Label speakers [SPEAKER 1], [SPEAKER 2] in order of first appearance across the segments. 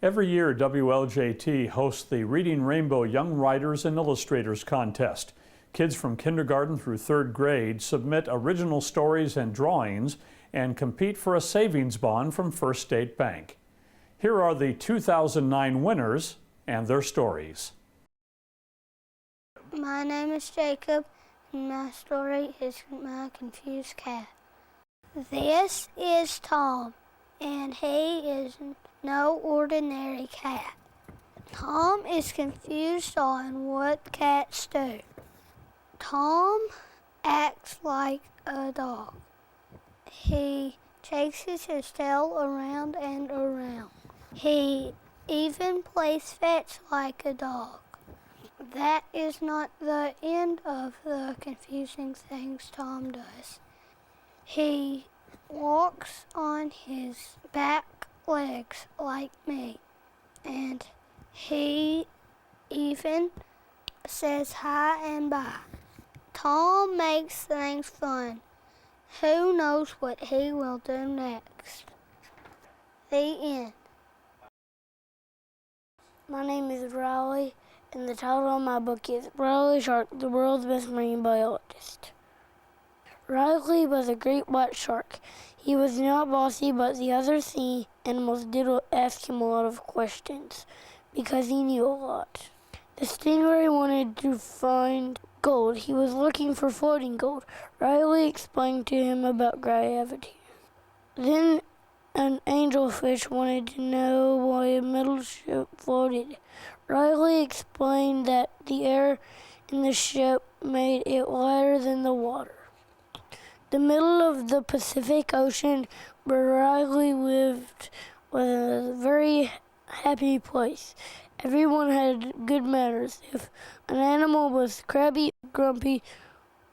[SPEAKER 1] Every year, WLJT hosts the Reading Rainbow Young Writers and Illustrators contest. Kids from kindergarten through third grade submit original stories and drawings and compete for a savings bond from First State Bank. Here are the 2009 winners and their stories.
[SPEAKER 2] My name is Jacob, and my story is My Confused Cat. This is Tom, and he is no ordinary cat. Tom is confused on what cats do. Tom acts like a dog. He chases his tail around and around. He even plays fetch like a dog. That is not the end of the confusing things Tom does. He walks on his back legs like me, and he even says hi and bye. Tom makes things fun. Who knows what he will do next? The end.
[SPEAKER 3] My name is Riley, and the title of my book is Riley Shark, the World's Best Marine Biologist. Riley was a great white shark. He was not bossy, but the other sea animals did ask him a lot of questions because he knew a lot. The stingray wanted to find gold. He was looking for floating gold. Riley explained to him about gravity. Then an angelfish wanted to know why a metal ship floated. Riley explained that the air in the ship made it lighter than the water. The middle of the Pacific Ocean where Riley lived was a very happy place. Everyone had good manners. If an animal was crabby, grumpy,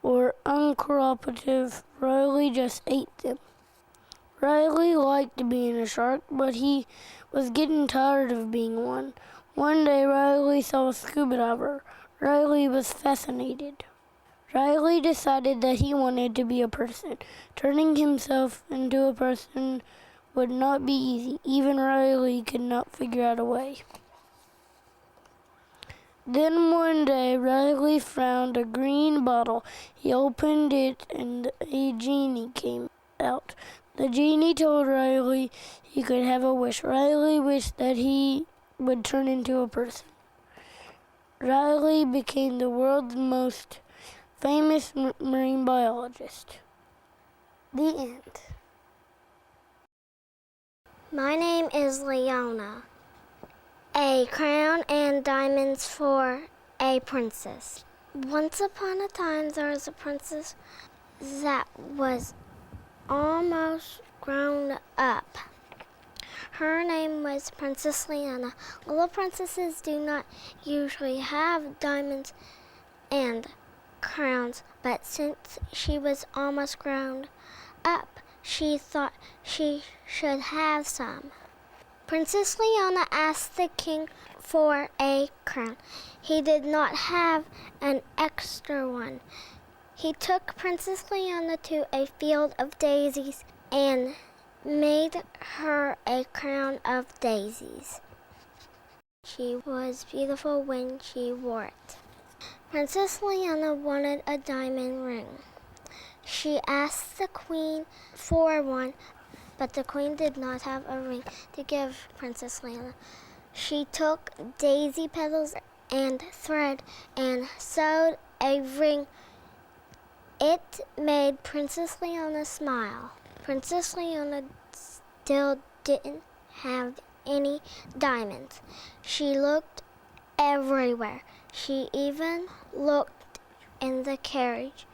[SPEAKER 3] or uncooperative, Riley just ate them. Riley liked being a shark, but he was getting tired of being one. One day, Riley saw a scuba diver. Riley was fascinated. Riley decided that he wanted to be a person. Turning himself into a person would not be easy. Even Riley could not figure out a way. Then one day, Riley found a green bottle. He opened it and a genie came out. The genie told Riley he could have a wish. Riley wished that he would turn into a person. Riley became the world's most famous marine biologist. The end.
[SPEAKER 4] My name is Leona. A crown and diamonds for a princess. Once upon a time, there was a princess that was almost grown up. Her name was Princess Leona. Little princesses do not usually have diamonds and crowns, but since she was almost grown up, she thought she should have some. Princess Leona asked the king for a crown. He did not have an extra one. He took Princess Leona to a field of daisies and made her a crown of daisies. She was beautiful when she wore it. Princess Leona wanted a diamond ring. She asked the queen for one, but the queen did not have a ring to give Princess Leona. She took daisy petals and thread and sewed a ring. It made Princess Leona smile. Princess Leona still didn't have any diamonds. She looked everywhere. She even looked in the carriage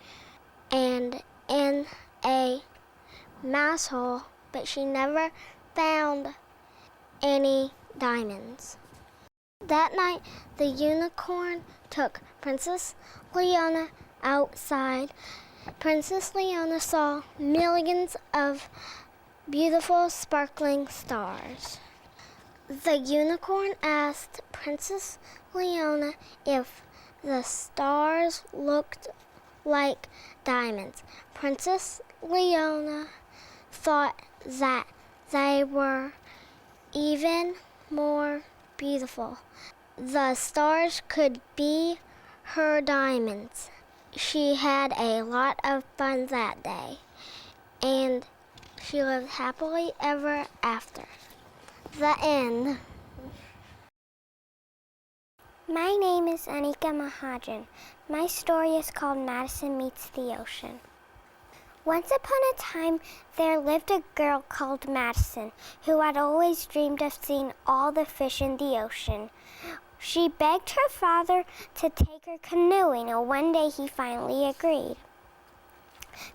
[SPEAKER 4] and in a mouse hole, but she never found any diamonds. That night, the unicorn took Princess Leona outside. Princess Leona saw millions of beautiful sparkling stars. The unicorn asked Princess Leona if the stars looked like diamonds. Princess Leona thought that they were even more beautiful. The stars could be her diamonds. She had a lot of fun that day, and she lived happily ever after. The end.
[SPEAKER 5] My name is Anika Mahajan. My story is called Madison Meets the Ocean. Once upon a time, there lived a girl called Madison who had always dreamed of seeing all the fish in the ocean. She begged her father to take her canoeing, and one day he finally agreed.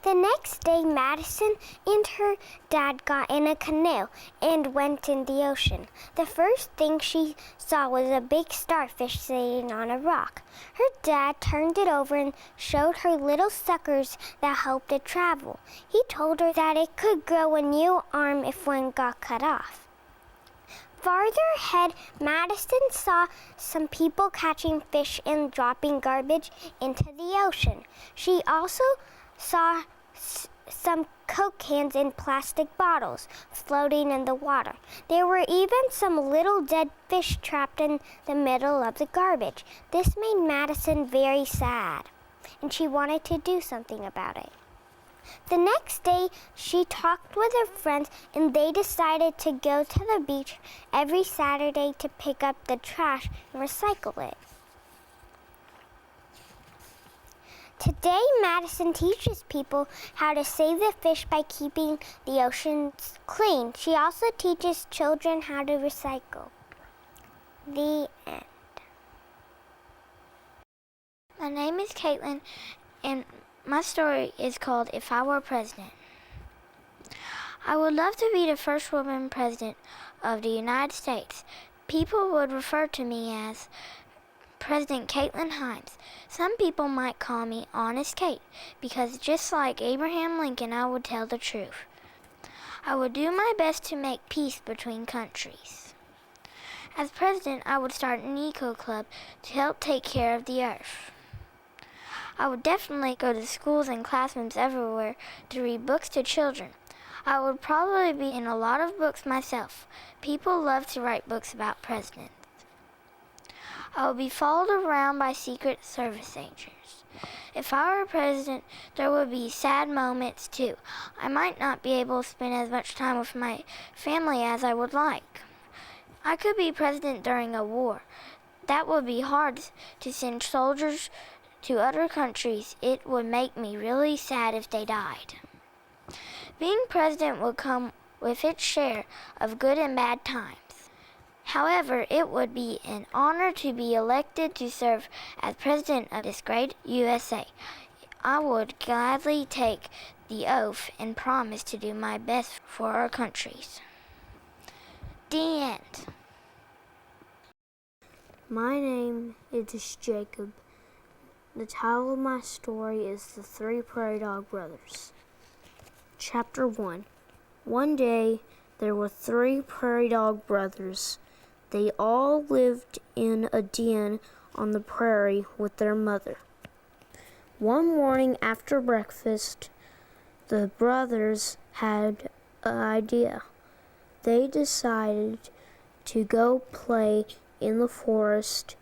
[SPEAKER 5] The next day, Madison and her dad got in a canoe and went in the ocean. The first thing she saw was a big starfish sitting on a rock. Her dad turned it over and showed her little suckers that helped it travel. He told her that it could grow a new arm if one got cut off. Farther ahead, Madison saw some people catching fish and dropping garbage into the ocean. She also saw some Coke cans and plastic bottles floating in the water. There were even some little dead fish trapped in the middle of the garbage. This made Madison very sad, and she wanted to do something about it. The next day, she talked with her friends, and they decided to go to the beach every Saturday to pick up the trash and recycle it. Today, Madison teaches people how to save the fish by keeping the oceans clean. She also teaches children how to recycle. The end.
[SPEAKER 3] My name is Caitlyn, and my story is called If I Were President. I would love to be the first woman president of the United States. People would refer to me as President Caitlyn Himes. Some people might call me Honest Kate, because just like Abraham Lincoln, I would tell the truth. I would do my best to make peace between countries. As president, I would start an eco club to help take care of the earth. I would definitely go to schools and classrooms everywhere to read books to children. I would probably be in a lot of books myself. People love to write books about presidents. I would be followed around by Secret Service agents. If I were president, there would be sad moments too. I might not be able to spend as much time with my family as I would like. I could be president during a war. That would be hard to send soldiers to other countries. It would make me really sad if they died. Being president would come with its share of good and bad times. However, it would be an honor to be elected to serve as president of this great USA. I would gladly take the oath and promise to do my best for our countries. The end.
[SPEAKER 6] My name is Jacob. The title of my story is The Three Prairie Dog Brothers. Chapter 1. One day, there were 3 prairie dog brothers. They all lived in a den on the prairie with their mother. One morning after breakfast, the brothers had an idea. They decided to go play in the forest.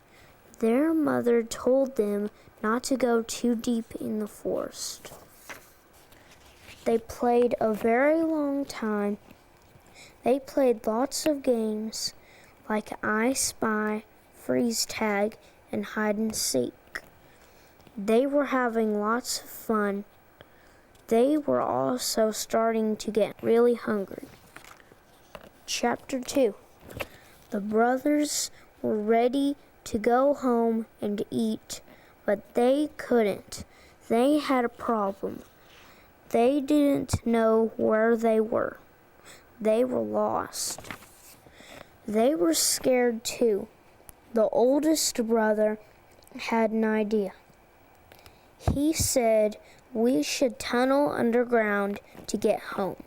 [SPEAKER 6] Their mother told them not to go too deep in the forest. They played a very long time. They played lots of games like I Spy, Freeze Tag, and Hide and Seek. They were having lots of fun. They were also starting to get really hungry. Chapter 2. The brothers were ready to go home and eat, but they couldn't. They had a problem. They didn't know where they were. They were lost. They were scared too. The oldest brother had an idea. He said we should tunnel underground to get home.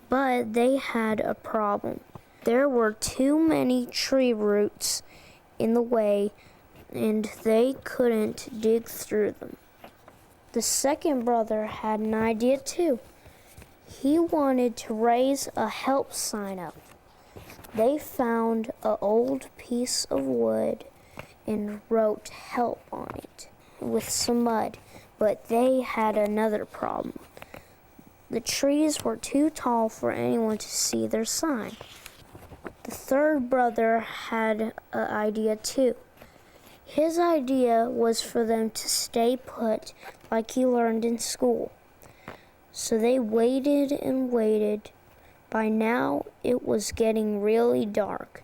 [SPEAKER 6] But they had a problem. There were too many tree roots in the way, and they couldn't dig through them. The second brother had an idea too. He wanted to raise a help sign up. They found an old piece of wood and wrote help on it with some mud, but they had another problem. The trees were too tall for anyone to see their sign. The third brother had an idea too. His idea was for them to stay put like he learned in school. So they waited and waited. By now it was getting really dark.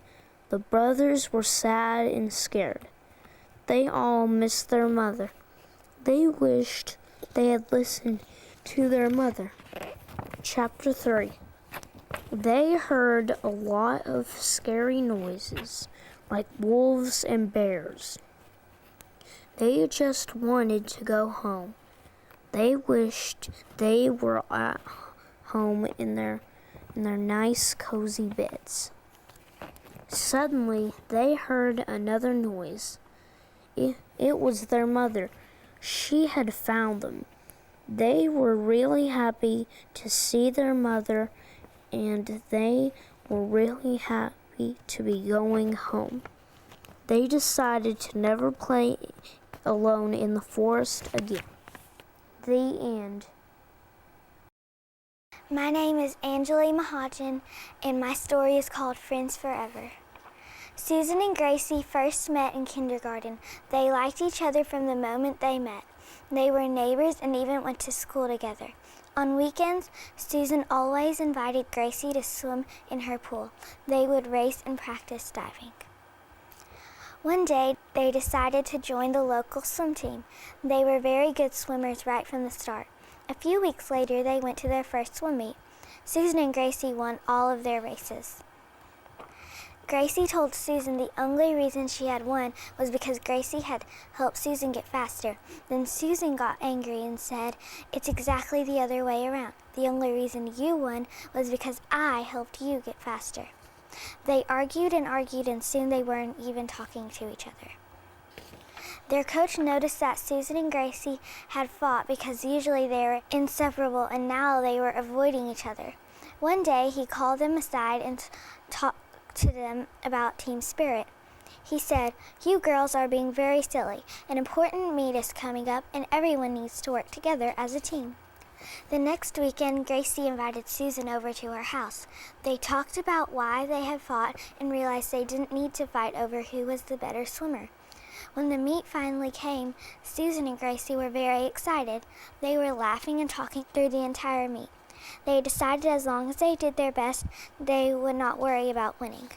[SPEAKER 6] The brothers were sad and scared. They all missed their mother. They wished they had listened to their mother. Chapter 3. They heard a lot of scary noises, like wolves and bears. They just wanted to go home. They wished they were at home in their nice, cozy beds. Suddenly, they heard another noise. It was their mother. She had found them. They were really happy to see their mother, and they were really happy to be going home. They decided to never play alone in the forest again. The end.
[SPEAKER 5] My name is Angelie Mahajan, and my story is called Friends Forever. Susan and Gracie first met in kindergarten. They liked each other from the moment they met. They were neighbors and even went to school together. On weekends, Susan always invited Gracie to swim in her pool. They would race and practice diving. One day, they decided to join the local swim team. They were very good swimmers right from the start. A few weeks later, they went to their first swim meet. Susan and Gracie won all of their races. Gracie told Susan the only reason she had won was because Gracie had helped Susan get faster. Then Susan got angry and said, "It's exactly the other way around. The only reason you won was because I helped you get faster." They argued and soon they weren't even talking to each other. Their coach noticed that Susan and Gracie had fought because usually they were inseparable and now they were avoiding each other. One day he called them aside and talked to them about team spirit. He said, "You girls are being very silly. An important meet is coming up and everyone needs to work together as a team." The next weekend, Gracie invited Susan over to her house. They talked about why they had fought and realized they didn't need to fight over who was the better swimmer. When the meet finally came, Susan and Gracie were very excited. They were laughing and talking through the entire meet. They decided as long as they did their best, they would not worry about winning.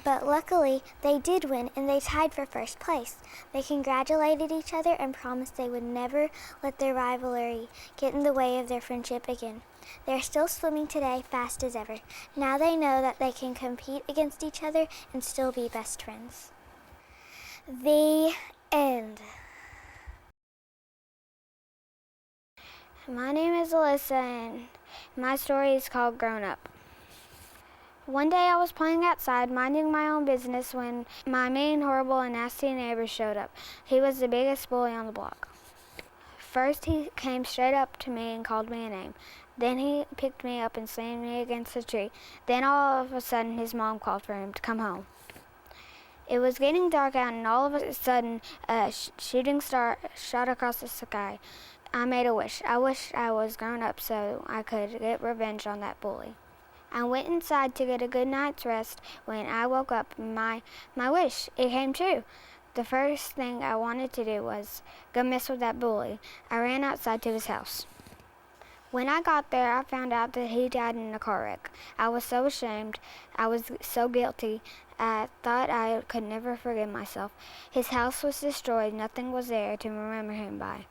[SPEAKER 5] But luckily, they did win and they tied for first place. They congratulated each other and promised they would never let their rivalry get in the way of their friendship again. They're still swimming today, fast as ever. Now they know that they can compete against each other and still be best friends. The end. My name is Alyssa and my story is called Grown Up. One day I was playing outside, minding my own business, when my mean, horrible, and nasty neighbor showed up. He was the biggest bully on the block. First he came straight up to me and called me a name. Then he picked me up and slammed me against a tree. Then all of a sudden his mom called for him to come home. It was getting dark out and all of a sudden a shooting star shot across the sky. I made a wish. I wished I was grown up so I could get revenge on that bully. I went inside to get a good night's rest. When I woke up, my wish, it came true. The first thing I wanted to do was go mess with that bully. I ran outside to his house. When I got there, I found out that he died in a car wreck. I was so ashamed. I was so guilty. I thought I could never forgive myself. His house was destroyed. Nothing was there to remember him by.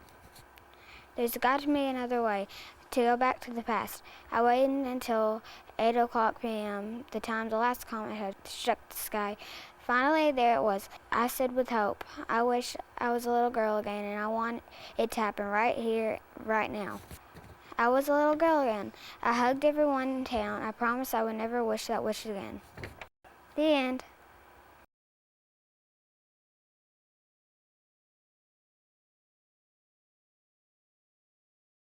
[SPEAKER 5] There's got to be another way to go back to the past. I waited until 8:00 p.m., the time the last comet had struck the sky. Finally, there it was. I said with hope, I wish I was a little girl again, and I want it to happen right here, right now. I was a little girl again. I hugged everyone in town. I promised I would never wish that wish again. The end.